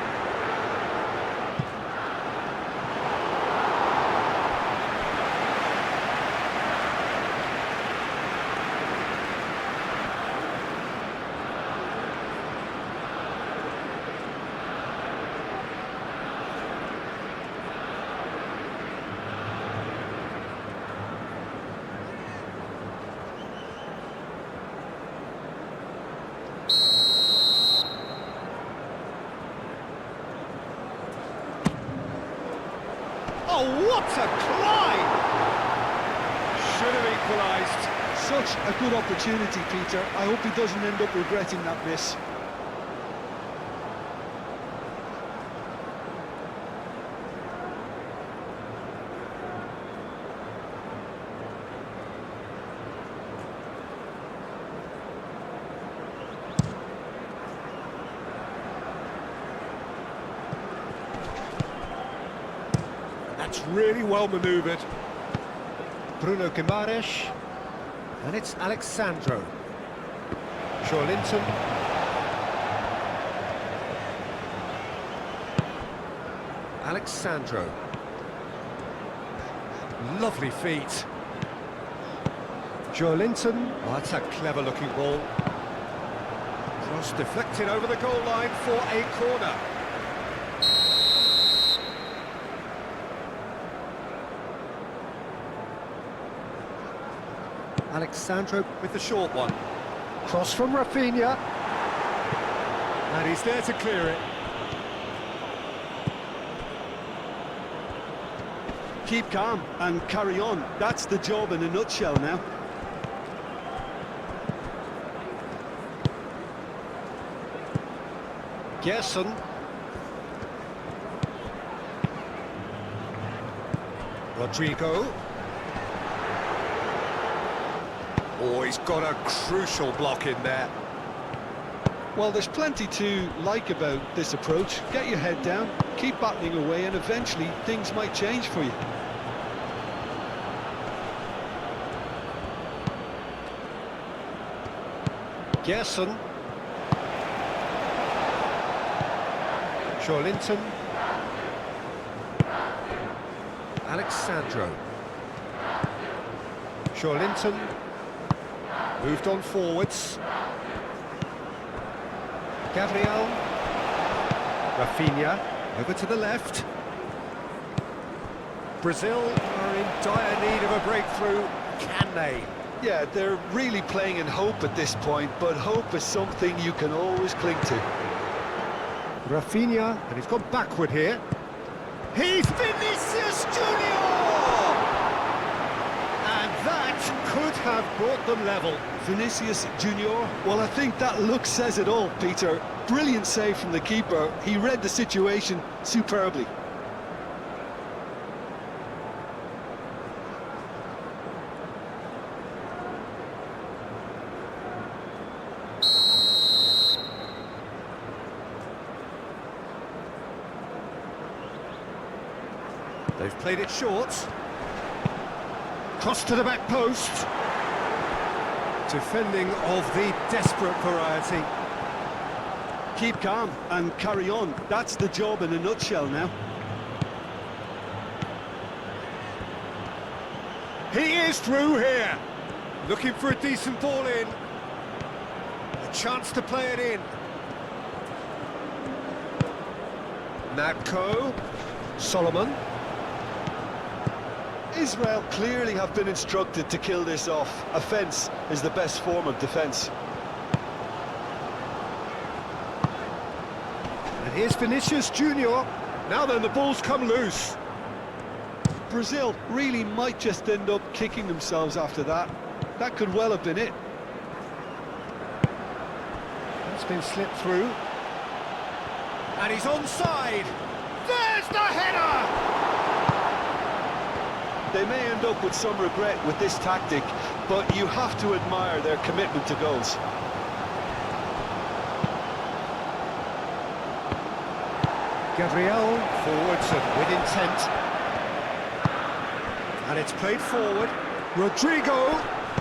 Oh, what a climb! Should have equalised. Such a good opportunity, Peter. I hope he doesn't end up regretting that miss. That's really well manoeuvred. Bruno Guimaraes. And it's Alexandro. Linton. Alexandro. Lovely feet. Linton. Oh, that's a clever looking ball. Cross deflected over the goal line for a corner. Alexandro with the short one. Cross from Rafinha. And he's there to clear it. Keep calm and carry on. That's the job in a nutshell now. Gerson. Rodrigo. Oh, he's got a crucial block in there. Well, there's plenty to like about this approach. Get your head down, keep battling away, and eventually things might change for you. Gerson. Linton. Alexandro. Linton. Moved on forwards. Gabriel. Rafinha. Over to the left. Brazil are in dire need of a breakthrough. Can they? Yeah, they're really playing in hope at this point, but hope is something you can always cling to. Rafinha, and he's gone backward here. He's Vinicius Junior! And that could have brought them level. Vinicius Junior, well, I think that look says it all, Peter. Brilliant save from the keeper. He read the situation superbly. They've played it short. Cross to the back post. Defending of the desperate variety. Keep calm and carry on. That's the job in a nutshell now. He is through here. Looking for a decent ball in. A chance to play it in. Natko, Solomon. Israel clearly have been instructed to kill this off. Offence is the best form of defence. And here's Vinicius Junior. Now then, the ball's come loose. Brazil really might just end up kicking themselves after that. That could well have been it. It's been slipped through. And he's onside. There's the header! They may end up with some regret with this tactic, but you have to admire their commitment to goals. Gabriel forwards and with intent. And it's played forward. Rodrigo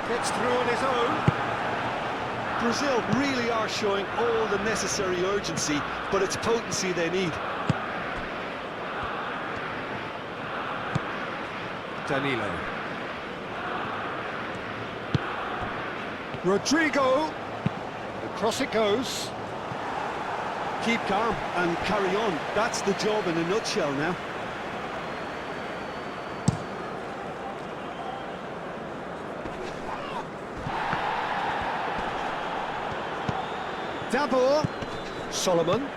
gets through on his own. Brazil really are showing all the necessary urgency, but it's potency they need. Danilo. Rodrigo. Across it goes. Keep calm and carry on. That's the job in a nutshell now. Dabur, Solomon,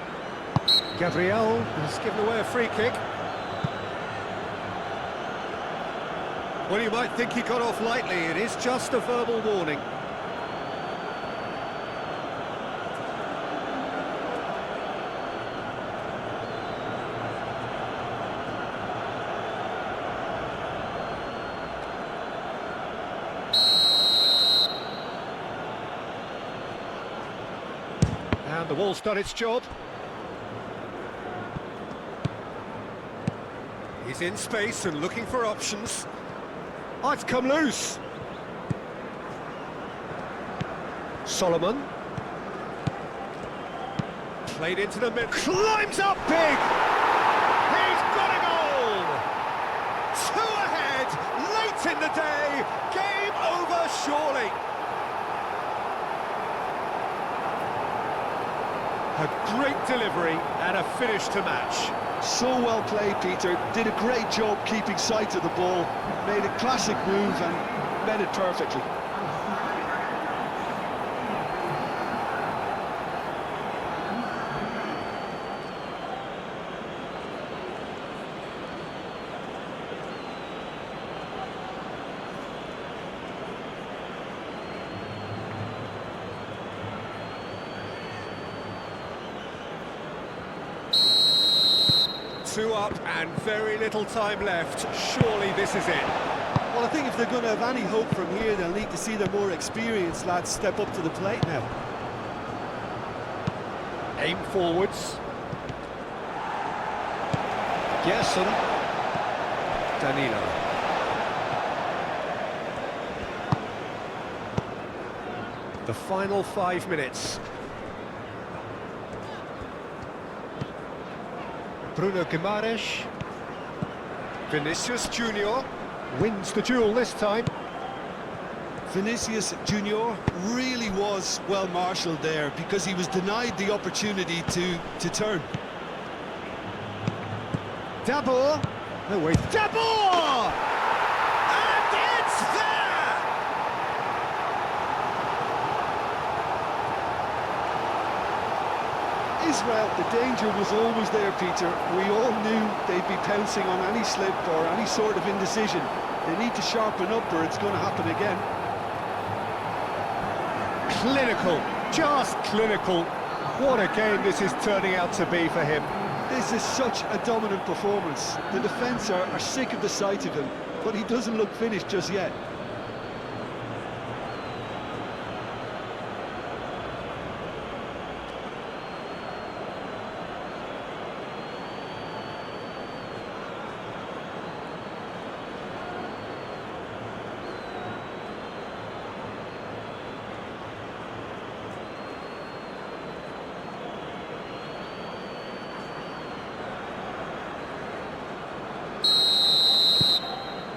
Gabriel has given away a free kick. Well, you might think he got off lightly, it is just a verbal warning. And the wall's done its job. He's in space and looking for options. Oh, it's come loose. Solomon. Played into the middle. Climbs up big! He's got a goal! 2 ahead, late in the day. Game over, surely. A great delivery and a finish to match. So well played, Peter. Did a great job keeping sight of the ball. Made a classic move and met it perfectly. Two up and very little time left. Surely this is it. Well, I think if they're going to have any hope from here, they'll need to see their more experienced lads step up to the plate now. Aim forwards. Gerson. Danilo. The final 5 minutes. Bruno Guimaraes. Vinicius Junior wins the duel this time. Vinicius Junior really was well marshalled there because he was denied the opportunity to turn. Dabur. No way. Dabur! And it's there! Israel, the danger was always there, Peter. We all knew they'd be pouncing on any slip or any sort of indecision. They need to sharpen up or it's going to happen again. Clinical, just clinical. What a game this is turning out to be for him. This is such a dominant performance. The defence are sick of the sight of him, but he doesn't look finished just yet.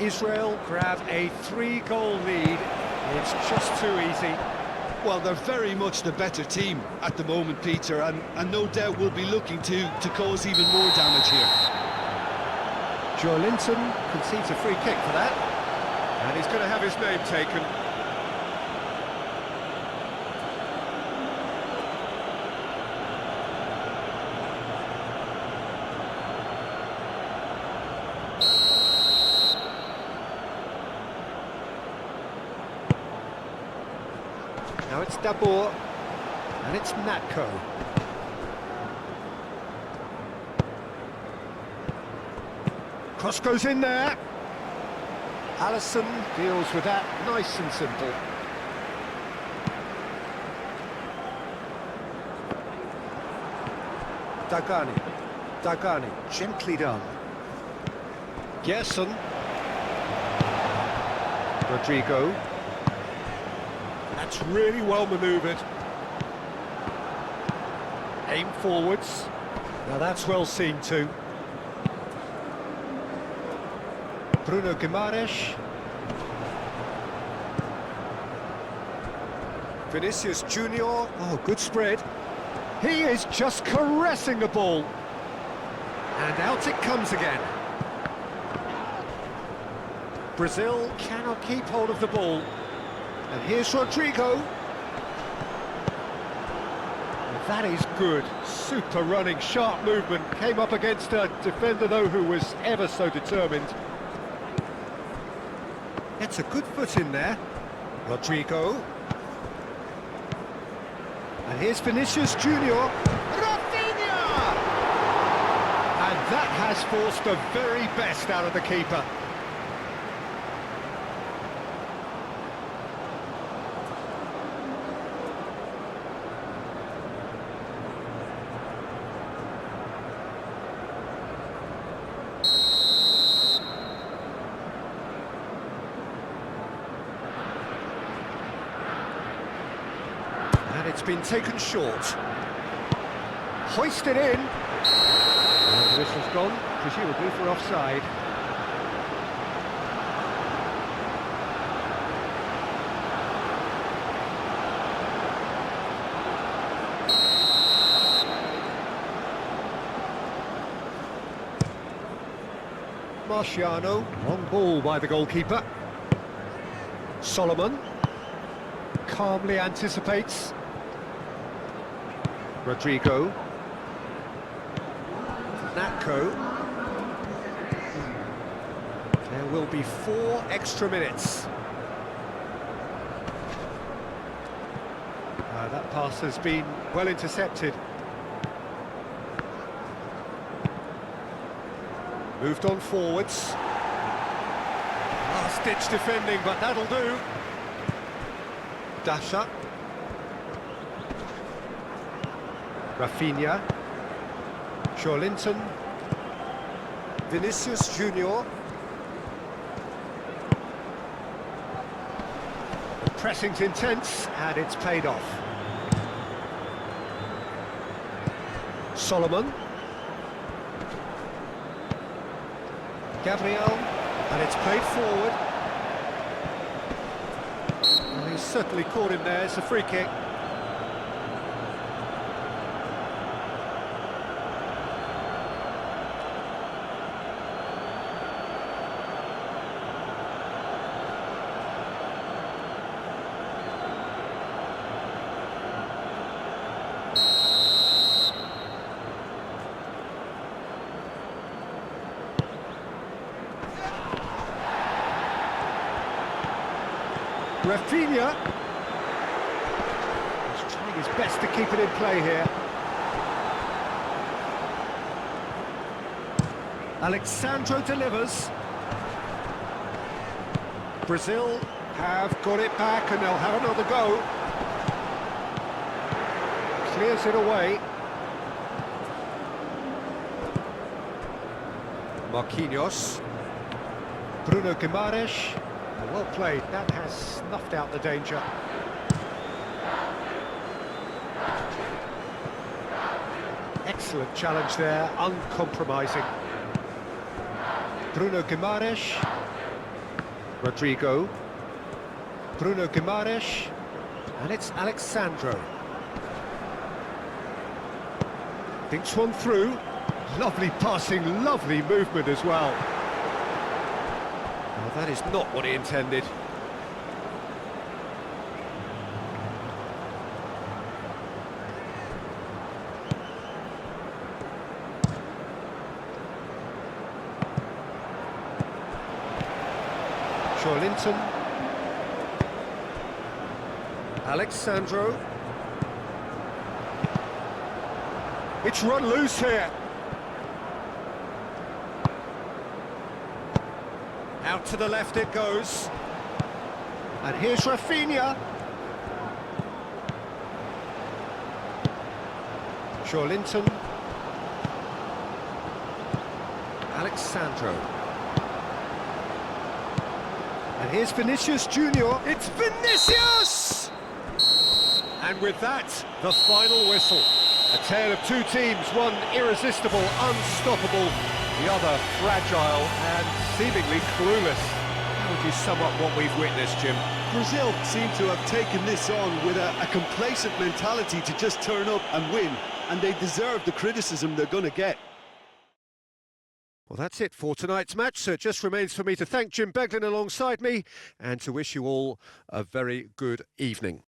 Israel grab a 3-goal lead. It's just too easy. Well, they're very much the better team at the moment, Peter, and no doubt will be looking to cause even more damage here. Joe Linton concedes a free kick for that, and he's going to have his name taken. Now it's Dabur, and it's Natko. Cross goes in there. Allison deals with that nice and simple. Dagani, gently done. Gerson. Rodrigo. That's really well manoeuvred. Aim forwards. Now that's well seen too. Bruno Guimaraes. Vinicius Junior. Oh, good spread. He is just caressing the ball. And out it comes again. Brazil cannot keep hold of the ball. And here's Rodrigo. And that is good. Super running, sharp movement. Came up against a defender, though, who was ever so determined. It's a good foot in there. Rodrigo. And here's Vinicius Junior. Rafinha! And that has forced the very best out of the keeper. And it's been taken short. Hoisted in. And this has gone, presumably for offside. Marciano, long ball by the goalkeeper. Solomon calmly anticipates. Rodrigo. Natko. There will be 4 extra minutes. That pass has been well intercepted. Moved on forwards. Last-ditch defending, but that'll do. Dasha. Rafinha. Joelinton. Vinicius Junior. The pressing's intense, and it's paid off. Solomon. Gabriel, and it's played forward. Well, he's certainly caught him there. It's a free kick. Rafinha. He's trying his best to keep it in play here. Alexandro delivers. Brazil have got it back and they'll have another go. Clears it away. Marquinhos. Bruno Guimaraes. Well played, that has snuffed out the danger. Excellent challenge there, uncompromising. Bruno Guimaraes. Rodrigo. Bruno Guimaraes. And it's Alexandro. Thinks one through. Lovely passing, lovely movement as well. Well, that is not what he intended. Linton. Alexandro. It's run loose here. Out to the left it goes. And here's Rafinha. Linton. Alexandro. And here's Vinicius Junior. It's Vinicius! And with that, the final whistle. A tale of two teams, one irresistible, unstoppable, the other fragile and seemingly clueless. How would you sum up what we've witnessed, Jim? Brazil seem to have taken this on with a complacent mentality to just turn up and win, and they deserve the criticism they're going to get. Well, that's it for tonight's match, so it just remains for me to thank Jim Beglin alongside me and to wish you all a very good evening.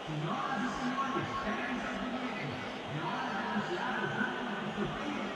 Senhoras e senhores, querem ser comigo. Na hora de anunciar o número de